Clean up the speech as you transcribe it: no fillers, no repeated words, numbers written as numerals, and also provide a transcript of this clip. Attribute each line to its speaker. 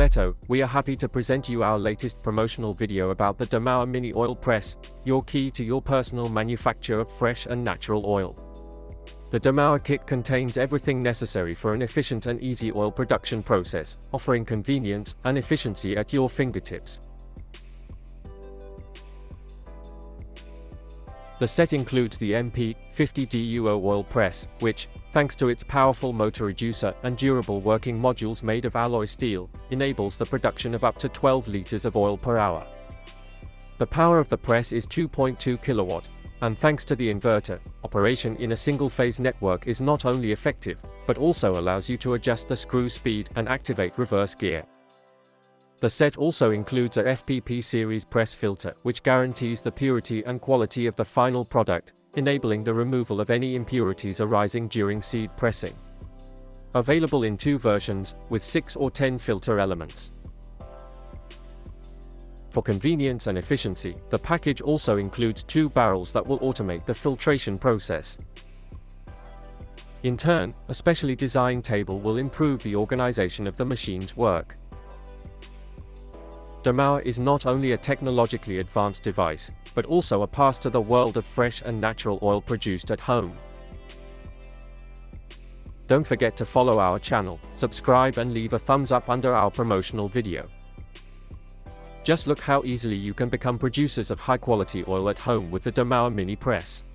Speaker 1: Peletto, we are happy to present you our latest promotional video about the Demauer Mini Oil Press, your key to your personal manufacture of fresh and natural oil. The Demauer kit contains everything necessary for an efficient and easy oil production process, offering convenience and efficiency at your fingertips. The set includes the MP50 DUO oil press, which, thanks to its powerful motor reducer and durable working modules made of alloy steel, enables the production of up to 12 liters of oil per hour. The power of the press is 2.2 kilowatt, and thanks to the inverter, operation in a single-phase network is not only effective, but also allows you to adjust the screw speed and activate reverse gear. The set also includes a FPP series press filter, which guarantees the purity and quality of the final product, enabling the removal of any impurities arising during seed pressing. Available in 2 versions, with 6 or 10 filter elements. For convenience and efficiency, the package also includes 2 barrels that will automate the filtration process. In turn, a specially designed table will improve the organization of the machine's work. Demauer is not only a technologically advanced device, but also a pass to the world of fresh and natural oil produced at home. Don't forget to follow our channel, subscribe and leave a thumbs up under our promotional video. Just look how easily you can become producers of high-quality oil at home with the Demauer Mini Press.